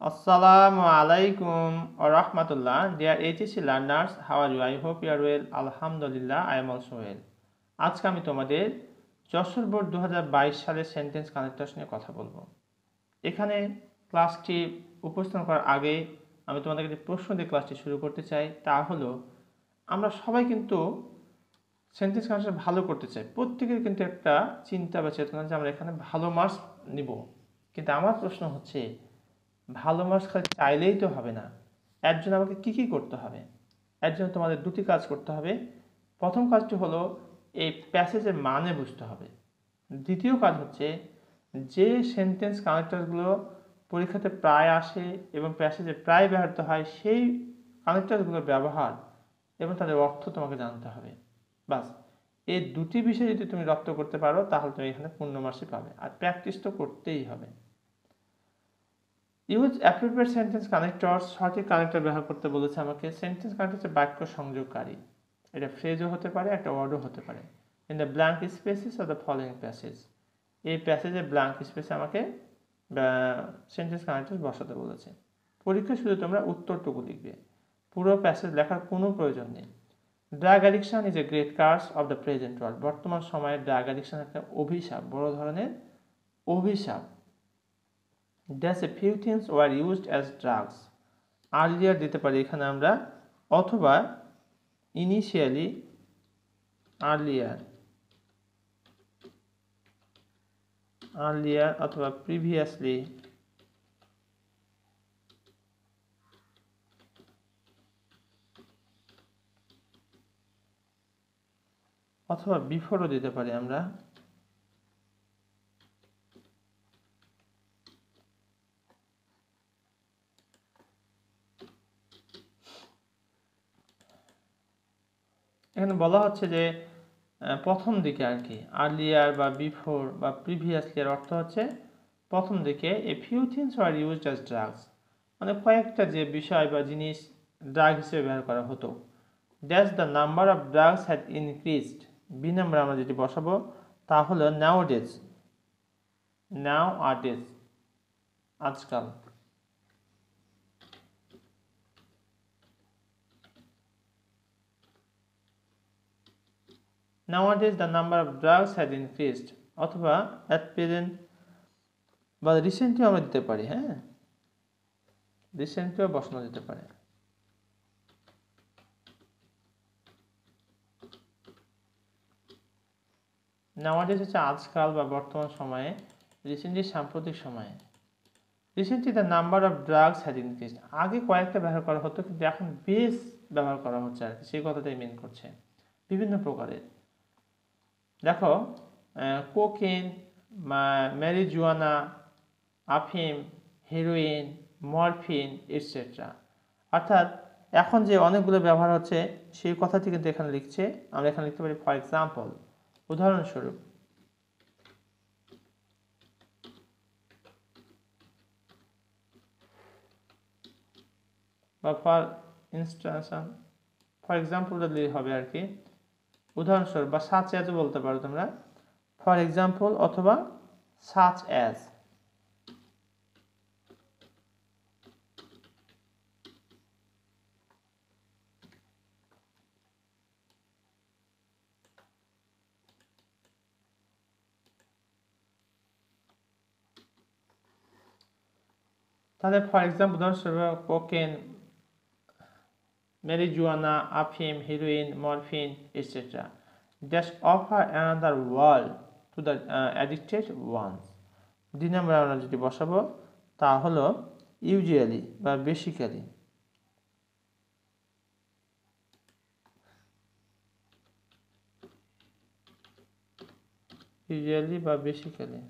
Assalamu alaikum wa rahmatullah. Dear HSC learners, how are you? I hope you are well. Alhamdulillah, I am also well. আজকে আমি তোমাদের Jessore board 2022 সালের sentence connectors নিয়ে কথা বলবো। এখানে ক্লাসটি উপস্থাপন করার আগে আমি তোমাদেরকে একটি প্রশ্ন দিয়ে ক্লাসটি শুরু করতে চাই। তা হলো, আমরা সবাই কিন্তু সেন্টেন্স কানেক্টর ভালো করতে চাই। প্রত্যেকের কিন্তু একটা চিন্তা বা চেতনা যে আমরা এখানে ভালো মার্কস নিব। কিন্তু আমার প্রশ্ন হচ্ছে, ভালো মার্কস খালি চাইলেই তো হবে না। এর জন্য আমাকে কী কী করতে হবে? এর জন্য তোমাদের দুটি কাজ করতে হবে। প্রথম কাজটি হলো এই প্যাসেজের মানে বুঝতে হবে। দ্বিতীয় কাজ হচ্ছে যে সেন্টেন্স কানেক্টরগুলো পরীক্ষাতে প্রায় আসে এবং প্যাসেজে প্রায় ব্যবহৃত হয় সেই কানেক্টরগুলোর ব্যবহার এবং তাদের অর্থ তোমাকে জানতে হবে। বাস, এই দুটি বিষয় যদি তুমি রপ্ত করতে পারো তাহলে তুমি এখানে পূর্ণ মার্কসই পাবে। আর প্র্যাকটিস তো করতেই হবে। ইউজ অ্যাপ্রোপ্রিয়েট সেন্টেন্স কানেক্টরস, সঠিক কানেক্টর ব্যবহার করতে বলেছে আমাকে। সেন্টেন্স কানেক্টর হচ্ছে বাক্য সংযোগকারী। এটা ফ্রেজও হতে পারে, একটা ওয়ার্ডও হতে পারে। In the blank spaces of the following passage, এই প্যাসেজের ব্ল্যাঙ্ক স্পেসে আমাকে সেন্টেন্স কানেক্টর বসাতে বলেছে। পরীক্ষা শুধু তোমরা উত্তরটুকু লিখবে, পুরো প্যাসেজ লেখার কোনো প্রয়োজন নেই। Drug addiction is a great curse of the present world. বর্তমান সময়ে ড্রাগ অ্যাডিকশন একটা অভিশাপ, বড় ধরনের অভিশাপ। Thus a few things were used as drugs. Earlier দিতে পারি এখানে আমরা, অথবা initially, earlier অথবা previously, অথবা বিফোরও দিতে পারি আমরা। এখানে বলা হচ্ছে যে প্রথম দিকে আর কি, আর্লিয়ার বা বিফোর বা প্রিভিয়াসলি এর অর্থ হচ্ছে প্রথম দিকে। A few things were used as drugs, মানে কয়েকটা যে বিষয় বা জিনিস ড্রাগ হিসেবে ব্যবহার করা হতো। That's the number of drugs had increased. B number আমরা যেটি বসাবো তা হলো নাওডেজ, আজকাল। Nowadays the number of drugs has increased, অথবা at present বা রিসেন্টলি আমরা দিতে পারি। হ্যাঁ, রিসেন্টলিও বসানো যেতে পারে। Nowadays হচ্ছে আজকাল বা বর্তমান সময়ে, রিসেন্টলি সাম্প্রতিক সময়ে। Recently the number of drugs has increased, আগে কয়েকটা ব্যবহার করা হতো কিন্তু এখন বেশ ব্যবহার করা হচ্ছে আর কি, সেই কথাটাই মেন করছে। বিভিন্ন প্রকারের, দেখো কোকেন, ম্যারিজুয়ানা, আফিম, হেরোইন, মরফিন এটসেট্রা। অর্থাৎ এখন যে অনেকগুলো ব্যবহার হচ্ছে সেই কথাটি কিন্তু এখানে লিখছে। আমরা এখানে লিখতে পারি ফর এক্সাম্পল, উদাহরণস্বরূপ। বা ফর ইনস্ট্যান্স, ফর এক্সাম্পল দিলেই হবে আর কি। উদাহরণস্বরূপ বা সাচ অ্যাজও বলতে পারো তোমরা, ফর এক্সাম্পল অথবা সাচ অ্যাজ। তাহলে ফর এক্সাম্পল উদাহরণস্বরূপ কোকেন, marijuana, আফিম, heroin, morphine etcetera just offer another world to the addicted ones. দুই নম্বর আমরা যেটি বসাবো তা হলো ইউজুয়ালি বা বেসিক্যালি। ইউজুয়ালি বা বেসিক্যালি।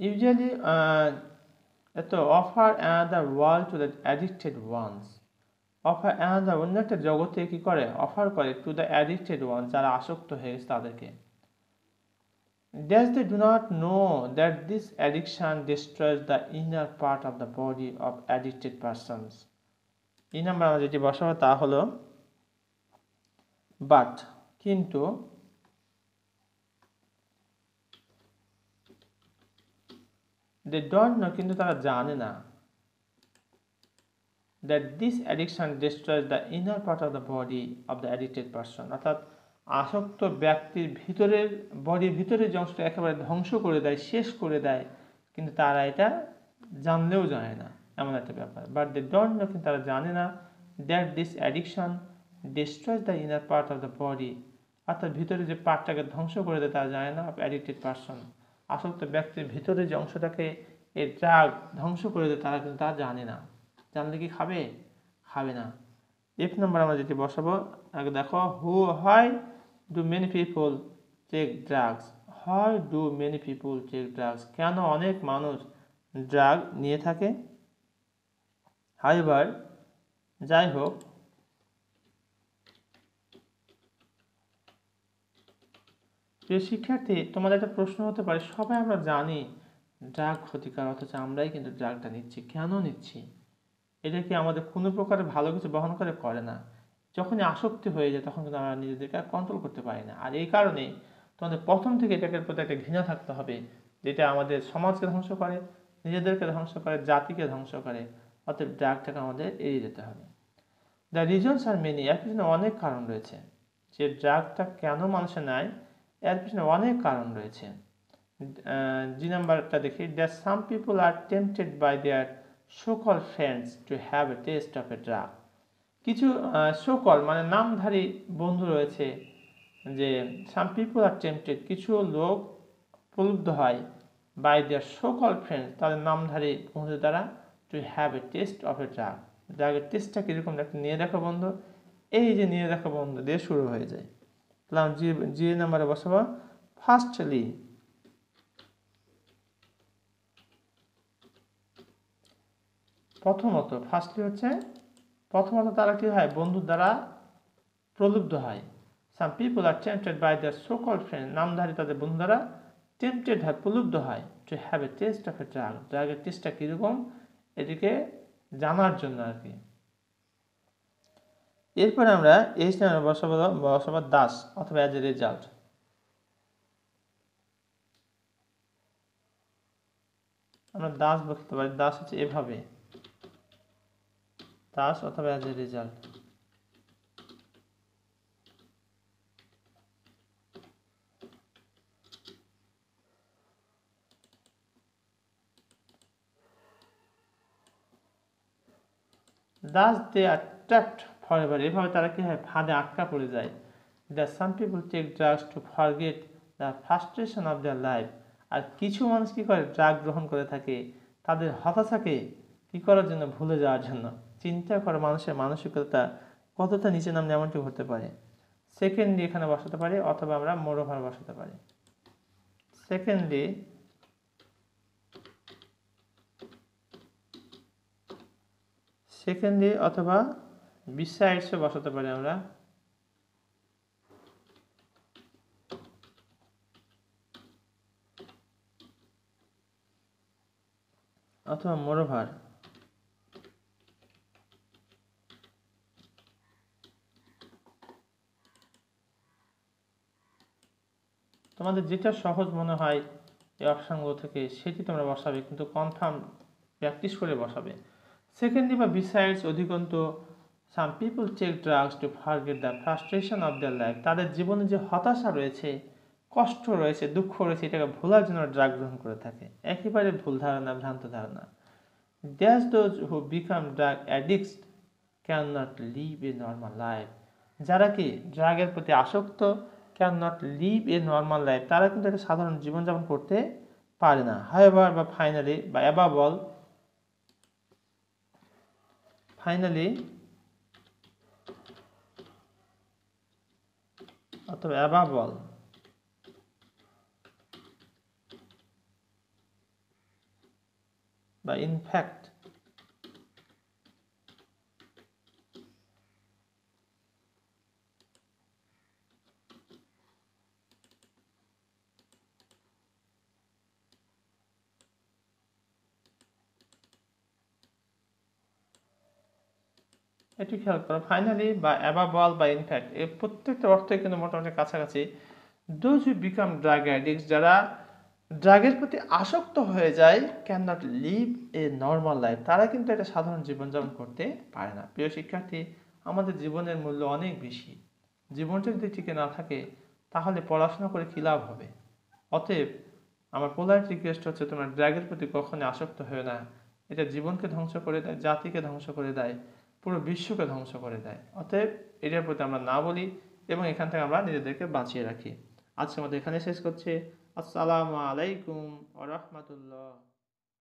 Usually এত offer another world to the addicted ones. Offer another, অন্য একটা জগতে কি করে, অফার করে টু দ্য অ্যাডিক্টেড ওয়ান, যারা আসক্ত হয়ে গেছে তাদেরকে। Thus they do not know that this addiction destroys the inner part of the body of addicted persons. এই নাম্বার আমরা যেটি বসাবো তা হলো বাট, কিন্তু they don't know, কিন্তু তারা জানে না, that this addiction destroys the inner part of the body of the addicted person, অর্থাৎ আসক্ত ব্যক্তির ভিতরের বডির ভিতরের যে অংশটা একেবারে ধ্বংস করে দেয়, শেষ করে দেয়, কিন্তু তারা এটা জানলেও জানে না, এমন একটা ব্যাপার। বাট দে ডোন্ট নো, কিন্তু তারা জানে না, that this addiction destroys the inner part of the body, অর্থাৎ ভিতরে যে পার্টটাকে ধ্বংস করে দেয় তারা জানে না, অফ অ্যাডিক্টেড পারসন, আসক্ত ব্যক্তির ভিতরে যে অংশটাকে এই ড্রাগ ধ্বংস করে দেয় তারা কিন্তু তা জানে না। জানলে কি খাবে? খাবে না। এফ নাম্বার আমরা যেটি বসাবো, আগে দেখো, why do many people take drugs, why do many people take drugs, কেন অনেক মানুষ ড্রাগ নিয়ে থাকে। হাউএভার, যাই হোক, প্রিয় শিক্ষার্থী, তোমাদের একটা প্রশ্ন হতে পারে, সবাই আমরা জানি ড্রাগ ক্ষতিকর, অথচ আমরাই কিন্তু ড্রাগটা নিচ্ছি, কেন নিচ্ছি? এটা কি আমাদের কোনো প্রকারে ভালো কিছু বহন করে না। যখনই আসক্তি হয়ে যায় তখন কিন্তু আমরা নিজেদেরকে কন্ট্রোল করতে পারি না। আর এই কারণে তোমাদের প্রথম থেকে এটার প্রতি একটা ঘৃণা থাকতে হবে, যেটা আমাদের সমাজকে ধ্বংস করে, নিজেদেরকে ধ্বংস করে, জাতিকে ধ্বংস করে। অতএব ড্রাগটাকে আমাদের এড়িয়ে যেতে হবে। দ্য রিজনস আর মেনি, এর পিছনে অনেক কারণ রয়েছে। যে ড্রাগটা কেন মানুষে নেয়, এর পিছনে অনেক কারণ রয়েছে। জি নাম্বারটা দেখি, that some people are tempted by their so-called friends to have a taste of a drug, কিছু so-called মানে নামধারী বন্ধু রয়েছে, যে some people are tempted, কিছু লোক প্রলুব্ধ হয়, by their so-called friends, তাদের নামধারী বন্ধুদের দ্বারা, to have a taste of a drug, ড্রাগের টেস্টটা কীরকম দেখতে, নিয়ে দেখো বন্ধু, এই যে নিয়ে দেখো বন্ধু দিয়ে শুরু হয়ে যায়। তাহলে জি নাম্বারে বসাবো, ফার্স্টলি, প্রথমত, ফার্স্টলি হচ্ছে প্রথমত তারা কি হয়, বন্ধুর দ্বারা প্রলুব্ধ হয়। Some people are tempted by their so called friend, নামধারী তাদের বন্ধু দ্বারা টেম্পটেড হয়, প্রলুব্ধ হয়, to have a taste of a drug, ড্রাগের টেস্টটা কীরকম এটিকে জানার জন্য আর কি। এরপরে আমরা এই স্থানে বসাবো দাস অথবা অ্যাজ এ রেজাল্ট। আমরা দাস বলতে পারি, দাস হচ্ছে এভাবে, দাস অথবা as a result. Thus they are trapped forever, এভাবে তারা কি হয়, ফাঁদে আটকা পড়ে যায়। That some people take drugs to forget the frustration of their life, আর কিছু মানুষ কি করে, ড্রাগ গ্রহণ করে থাকে তাদের হতাশাকে কি করার জন্য, ভুলে যাওয়ার জন্য। চিন্তা করো মানুষের মানসিকতা কতটা নিচে নামলে এমনটি হতে পারে। সেকেন্ডলি এখানে বসাতে পারি, অথবা আমরা মোরওভার বসাতে পারি। সেকেন্ডলি অথবা বিসাইডসও বসাতে পারি আমরা, অথবা মোরওভার। তোমাদের যেটা সহজ মনে হয় এই অপশানগুলো থেকে সেটি তোমরা বসাবে, কিন্তু কনফার্ম প্র্যাকটিস করে বসাবে। সেকেন্ডলি বা বিসাইডস অধিকন্ত, some people take drugs to forget the frustration of their life, তাদের জীবনে যে হতাশা রয়েছে, কষ্ট রয়েছে, দুঃখ রয়েছে, এটাকে ভোলার জন্য ড্রাগ গ্রহণ করে থাকে। একেবারে ভুল ধারণা, ভ্রান্ত ধারণা। That's those who become drug addicts can not live a normal life, যারা কি ড্রাগের প্রতি আসক্ত, can not live a normal life, তারা কিন্তু একটা সাধারণ জীবনযাপন করতে পারে না। হাউএভার বা ফাইনালি বা অ্যাবাভ অল, ফাইনালি অথবা অ্যাবাভ অল, বা ইনফ্যাক্ট, একটু খেয়াল করো, ফাইনালি বা অ্যাবাভ অল বা ইনফ্যাক্ট এই প্রত্যেকটা অর্থই কিন্তু মোটামুটি কাছাকাছি। Those who become drug addicts, যারা ড্রাগের প্রতি আসক্ত হয়ে যায়, can not live a normal life, তারা কিন্তু একটা সাধারণ জীবনযাপন করতে পারে না। প্রিয় শিক্ষার্থী, আমাদের জীবনের মূল্য অনেক বেশি। জীবনটা যদি টিকে না থাকে তাহলে পড়াশোনা করে কী লাভ হবে? অতএব আমার পোলাইট রিকোয়েস্ট হচ্ছে, তোমরা ড্রাগের প্রতি কখনোই আসক্ত হয়ে না। এটা জীবনকে ধ্বংস করে দেয়, জাতিকে ধ্বংস করে দেয়, পুরো বিশ্বকে ধ্বংস করে দেয়। অতএব এটার প্রতি আমরা না বলি এবং এখান থেকে আমরা নিজেদেরকে বাঁচিয়ে রাখি। আজকে আমাদের এখানে শেষ করছি। আসসালামু আলাইকুম ওয়া রাহমাতুল্লাহ।